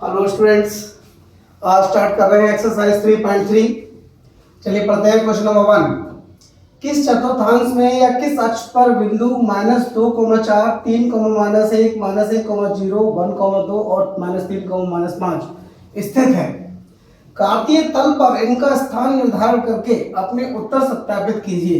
Hello students, आज start कर रहे हैं एक्सरसाइज 3.3। चलिए पढ़ते हैं क्वेश्चन नंबर 1। किस चतुर्थांश में या किस अक्ष पर बिंदु -2,4, 3, -1, -1,0, 1,2 और -3, -5 स्थित है? कार्तीय तल पर इनका स्थान निर्धारण करके अपने उत्तर सत्यापित कीजिए।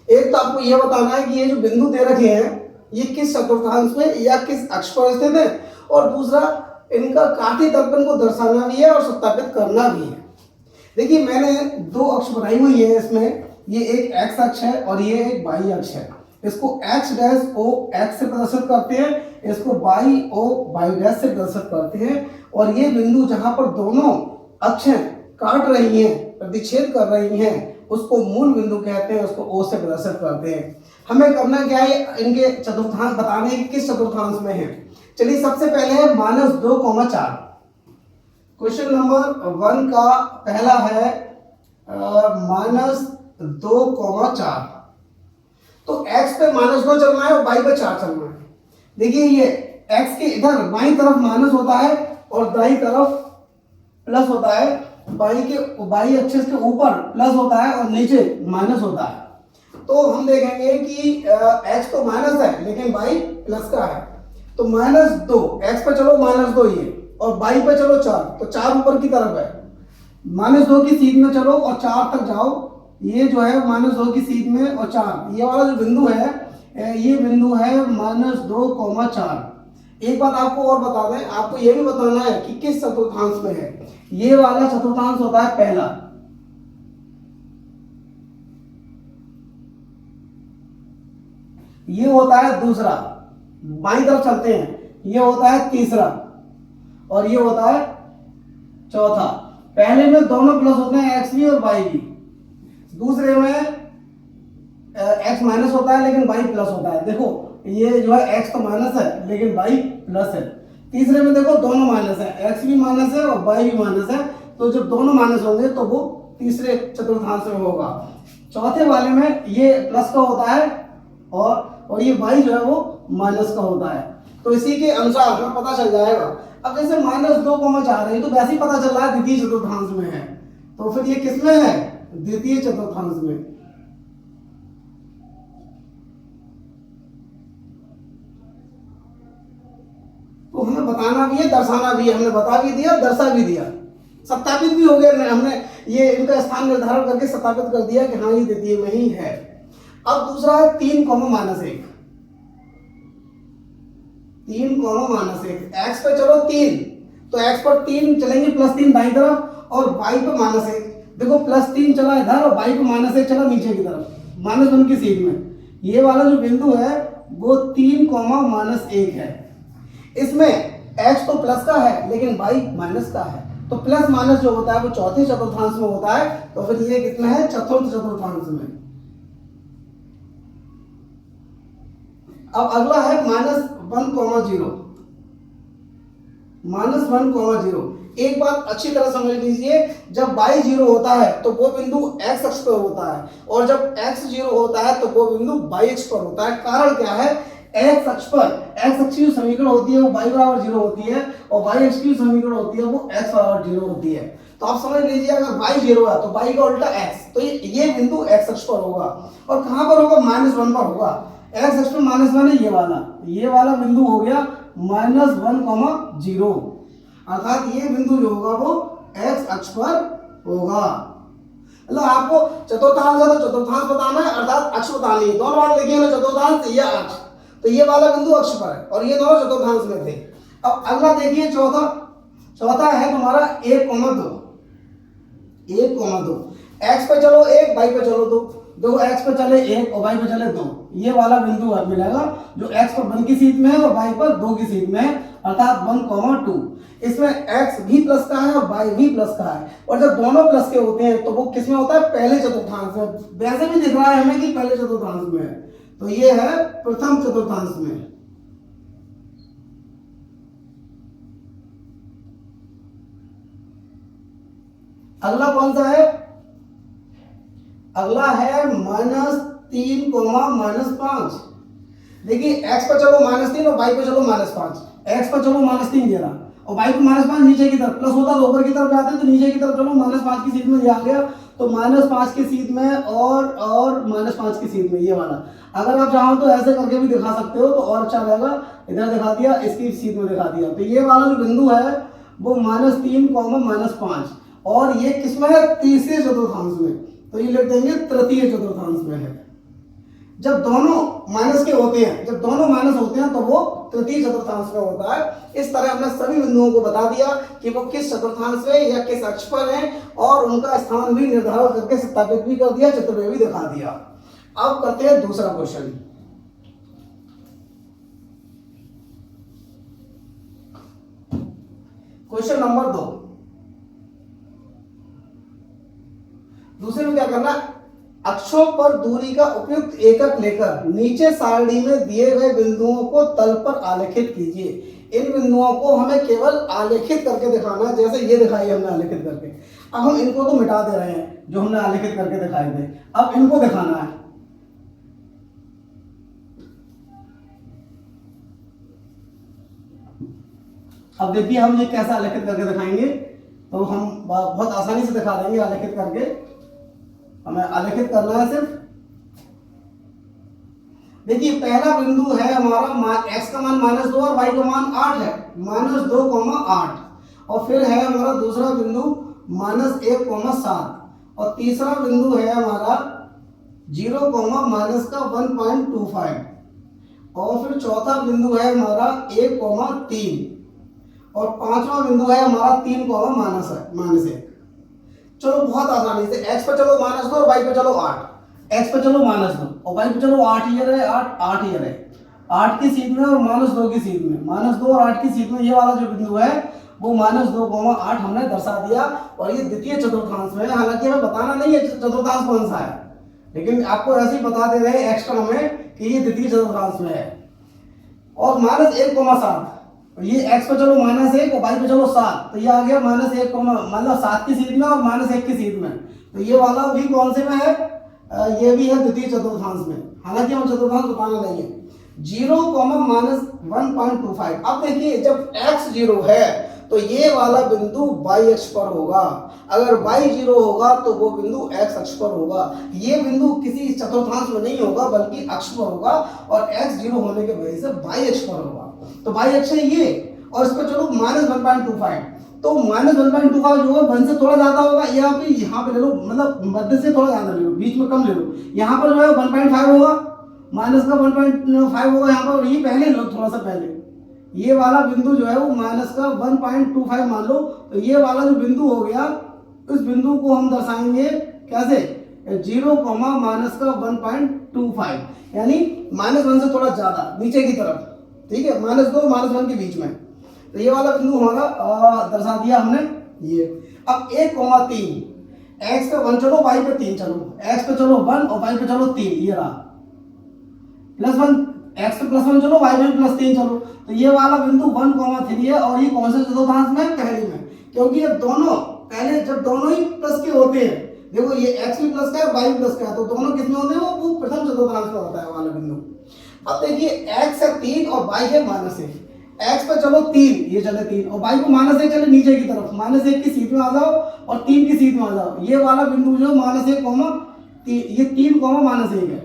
एक तो आपको यह बताना है कि ये जो बिंदु दे रखे हैं ये किस चतुर्थांश में या किस अक्ष पर स्थित है, और दूसरा इनका कार्तीय तलपन को दर्शाना भी है और सत्यापित करना भी है। देखिए मैंने दो अक्ष बनाई हुई है इसमें, ये एक एक्स अक्ष है और ये एक वाई अक्ष है। इसको एक्स डैश ओ एक्स से प्रदर्शित करते हैं, इसको वाई ओ वाई डैश से प्रदर्शित करते हैं। और ये बिंदु जहां पर दोनों अक्षें काट रही हैं, प्रतिच्छेद कर रही हैं, उसको मूल बिंदु कहते हैं, उसको ओ से प्रदर्शित करते हैं। हमें करना क्या है, इनके चतुर्थांश बताने हैं कि किस चतुर्थांश में है। चलिए सबसे पहले है -2,4। क्वेश्चन नंबर 1 का पहला है -2,4। तो x पे -2 चलना है और y पे 4 चलना है। देखिए ये x के इधर बाईं तरफ माइनस होता है और दाईं तरफ प्लस होता है। बाई एक्सिस के ऊपर प्लस होता है और नीचे माइनस होता है। तो हम देखेंगे कि x तो माइनस है लेकिन y प्लस का है। तो -2 x पे चलो -2 ये, और y पे चलो 4, तो 4 ऊपर की तरफ है। -2 की सीध में चलो और 4 तक जाओ, ये जो है -2 की सीध में और 4, ये वाला जो बिंदु है ये बिंदु है -2,4। एक बात आपको और बता दें, आपको ये भी बताना है कि किस चतुर्थांश में है। ये वाला चतुर्थांश होता है पहला, ये होता है दूसरा, बाईं तरफ चलते हैं, ये होता है तीसरा और ये होता है चौथा। पहले में दोनों प्लस होते हैं, एक्स भी और वाई भी। दूसरे में एक्स माइनस होता है लेकिन वाई प्लस होता है। देखो ये जो है एक्स तो माइनस है लेकिन वाई प्लस है। तीसरे में देखो दोनों माइनस है, एक्स भी माइनस है और वाई भी माइनस है। तो जब दोनों माइनस होंगे तो वो तीसरे चतुर्थांश में होगा। चौथे वाले में ये प्लस का होता है और ये वाई जो है वो माइनस का होता है। तो इसी के अनुसार हमें पता चल जाएगा। अब जैसे -2,4 है तो वैसे ही पता चल रहा है द्वितीय चतुर्थांश में है, तो फिर ये किसमें है? द्वितीय चतुर्थांश में। तो हमें बताना भी है, दर्शाना भी है। हमने बता भी दिया, दर्शा भी दिया, सत्यापित भी हो गया। हमने ये इनका स्थान निर्धारण करके सत्यापित कर दिया कि हाँ ये द्वितीय में ही है। अब दूसरा है 3, -1। 3, -1। एक्स पे चलो 3, तो एक्स पर 3 चलेंगे, +3 दाईं तरफ, और वाई पे -1। देखो +3 चला इधर और वाई पे -1 चला नीचे की तरफ, -1 की सीध में। ये वाला जो बिंदु है वो 3, -1 है। इसमें एक्स तो प्लस का है लेकिन वाई माइनस का है। तो प्लस माइनस जो होता है वो चौथे चतुर्थांश में होता है। तो फिर ये कितना है? चतुर्थ चतुर्थांश में। अब अगला है -1,0। -1,0। एक बात अच्छी तरह समझ लीजिए, जब y 0 होता है तो वो बिंदु x अक्ष पर होता है, और जब x 0 होता है तो वो बिंदु y अक्ष पर होता है। कारण क्या है? x अक्ष पर x अक्ष की समीकरण होती है वो y बराबर 0 होती है, और y अक्ष की समीकरण होती है वो x बराबर 0 होती है। तो आप समझ लीजिए अगर y 0 है तो y का उल्टा x, तो ये बिंदु x अक्ष पर होगा। और कहां पर होगा? -1 पर होगा। x अक्ष पर -1 है, ये वाला बिंदु हो गया -1,0, अर्थात ये बिंदु जो होगा वो x अक्ष पर होगा। मतलब आपको चतुर्थांश है तो चतुर्थांश बताना है, अर्थात अक्ष बतानी है। दोनों बार देखिए ना, चतुर्थांश या अक्ष, तो ये वाला बिंदु अक्ष पर है और ये दोनों चतुर्थांश में थे। अब अगला देखिए चौथा है तुम्हारा 1,2। 1,2। एक्स पे चलो 1, वाई पे चलो 2। दो एक्स पे चले 1 और वाई पे चले 2। ये वाला बिंदु मिलेगा जो एक्स पर 1 की सीध में है और वाई पर 2 की सीध में है, अर्थात 1,2। इसमें एक्स भी प्लस का है और वाई भी प्लस का है। और जब दोनों प्लस के होते हैं तो वो किसमें होता है? पहले चतुर्थांश में। वैसे भी दिख रहा है हमें कि पहले चतुर्थांश में है, तो ये है प्रथम चतुर्थांश में। अगला कौन सा है? अगला है -3, -5। देखिए x पर चलो -3 और y पे चलो -5। x पर चलो -3 दे रहा और y को -5 नीचे की तरफ, प्लस होता तो ऊपर की तरफ जाते, तो नीचे की तरफ चलो, -5 की सीध में ये आ गया, तो -5 की सीध में और -5 की सीध में ये वाला। अगर आप चाहो तो ऐसे करके भी दिखा सकते हो, तो और अच्छा रहेगा। इधर दिखा दिया, इसकी सीध में दिखा दिया, तो ये वाला जो बिंदु है वो -3, -5, और ये किसमें है? तीसरे चतुर्थांश में, तो ये लिख देंगे तृतीय चतुर्थांश में है। जब दोनों माइनस के होते हैं, जब दोनों माइनस होते हैं तो वो तृतीय चतुर्थांश में होता है। इस तरह हमने सभी बिंदुओं को बता दिया कि वो किस चतुर्थांश में या किस अक्ष पर है, और उनका स्थान भी निर्धारित करके सत्यापित भी कर दिया, चित्र में भी दिखा दिया। अब करते हैं दूसरा क्वेश्चन। Question number 2। दूसरे में क्या करना? अक्षों पर दूरी का उपयुक्त एकक लेकर नीचे सारणी में दिए गए बिंदुओं को तल पर आलेखित कीजिए। इन बिंदुओं को हमें केवल आलेखित करके दिखाना है, जैसे ये दिखाई हमने आलेखित करके। अब हम इनको तो मिटा दे रहे हैं जो हमने आलेखित करके दिखाए थे, अब इनको दिखाना है। अब देखिए हम ये कैसे आलेखित करके दिखाएंगे, तो हम बहुत आसानी से दिखा देंगे आलेखित करके। हमें आलेखित करना है सिर्फ। देखिए पहला बिंदु है हमारा x का मान -2 और y का मान 8 है, -2, 8। और फिर है हमारा दूसरा बिंदु -1, 7। और तीसरा बिंदु है हमारा 0, -1.25। और फिर चौथा बिंदु है हमारा 1, 3। और पांचवा बिंदु है हमारा 3, -1। चलो बहुत आसानी से x पे चलो -2 और y पे चलो 8। x पे चलो -2 और y पे चलो 8 ये रहे, 8 ये रहे। 8 की सीध में और -2 की सीध में, -2 और 8 की सीध में ये वाला जो बिंदु है वो -2, 8 हमने दर्शा दिया। और ये द्वितीय चतुर्थांश में है। हालांकि हमें बताना नहीं है चतुर्थांश कौन सा है, लेकिन आपको ऐसे ही बता दे रहे हैं एक्स्ट्रा में कि ये द्वितीय चतुर्थांश में है। और -1, 7, ये x पे चलो -1 और y पे चलो 7, तो ये आ गया -1, मतलब 7 की सीध में और -1 की सीध में। तो ये वाला भी कौन से में है? ये भी है द्वितीय चतुर्थांश में। हालांकि हम चतुर्थांश बताना नहीं है। 0, -1.25। अब देखिए जब x 0 है तो ये वाला बिंदु y अक्ष पर होगा, अगर y 0 होगा तो वो बिंदु x अक्ष पर होगा। ये बिंदु किसी चतुर्थांश में नहीं होगा बल्कि अक्ष पर होगा, और x 0 होने के वजह से y अक्ष पर होगा। तो y अक्ष है ये, और इस पर चलो -1.25। तो -1.25 जो है 1 से थोड़ा ज्यादा होगा, यहाँ पे ले लो, मतलब मध्य से थोड़ा ज्यादा ले लो, बीच में कम ले लो। यहाँ पर जो है 1.5 होगा, माइनस का 1.5 होगा यहाँ पर, ये पहले लो, थोड़ा सा पहले। ये वाला बिंदु जो है वो -1.25 मान लो। तो ये वाला जो बिंदु हो गया, इस बिंदु को हम दर्शाएंगे कैसे? 0, -1.25, यानी -1 से थोड़ा ज्यादा नीचे की तरफ, ठीक है, -2 और -1 के बीच में। तो ये वाला बिंदु हमारा दर्शा दिया हमने ये। अब 1, 3, x पे 1 चलो, y पे 3 चलो, x पे चलो 1 और y पे चलो 3, ये रहा +1, x पे +1 चलो, y पे +3 चलो। तो ये वाला बिंदु 1, 3 है, और ये कौन से चतुर्थांश में? पहले में, क्योंकि ये दोनों पहले जब दोनों ही प्लस के होते हैं, देखो ये x भी प्लस का है, y भी प्लस का है, तो दोनों किसमें होते हैं? वो प्रथम चतुर्थांश में होता है वाला बिंदु। अब देखिए x है 3 और y है -1। x पे चलो 3, ये चले 3, और y को -1 चले नीचे की तरफ, -1 की सीध में आ जाओ और 3 की सीध में आ जाओ। ये वाला बिंदु जो -1, ये 3, -1 है,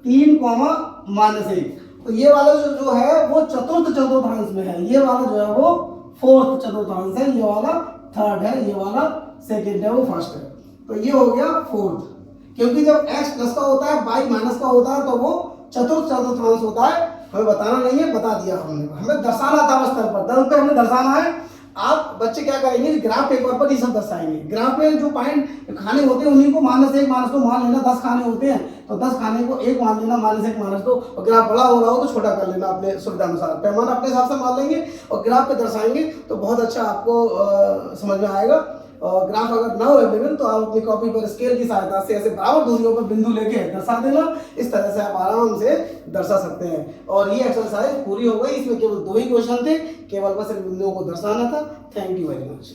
3, -1। तो ये वाला जो है वो चतुर्थ चतुर्थांश में है, ये वाला जो है वो फोर्थ चतुर्थांश है, ये वाला थर्ड है, ये वाला सेकंड है, वो फर्स्ट है। तो ये हो गया फोर्थ, क्योंकि जब x प्लस का होता है, y माइनस का होता है, तो वो चतुर्थ चतुर्थांश होता है। हमें बताना नहीं है, बता दिया हमने, हमें दर्शाना था बस तल पर, तल पे हमें दर्शाना है। आप बच्चे क्या करेंगे? ग्राफ पेपर पर ये सब दर्शाएंगे। ग्राफ में जो पॉइंट खाने होते हैं उन्हीं को -1, -2 मान लेना। 10 खाने होते हैं तो 10 खाने को 1 मान लेना, -1, -2। और ग्राफ बड़ा हो रहा हो तो छोटा कर लेना अपने सुविधा अनुसार, पैमाना अपने हिसाब से मान लेंगे और ग्राफ पे दर्शाएंगे, तो बहुत अच्छा आपको समझ में आएगा। और ग्राफ अगर ना हो अवेलेबल तो आप अपनी कॉपी पर स्केल की सहायता से ऐसे बराबर दूरियों पर बिंदु लेके दर्शा देना। इस तरह से आप आराम से दर्शा सकते हैं। और ये एक्सरसाइज पूरी हो गई। इसमें केवल 2 ही क्वेश्चन थे, केवल बस इन बिंदुओं को दर्शाना था। Thank you very much.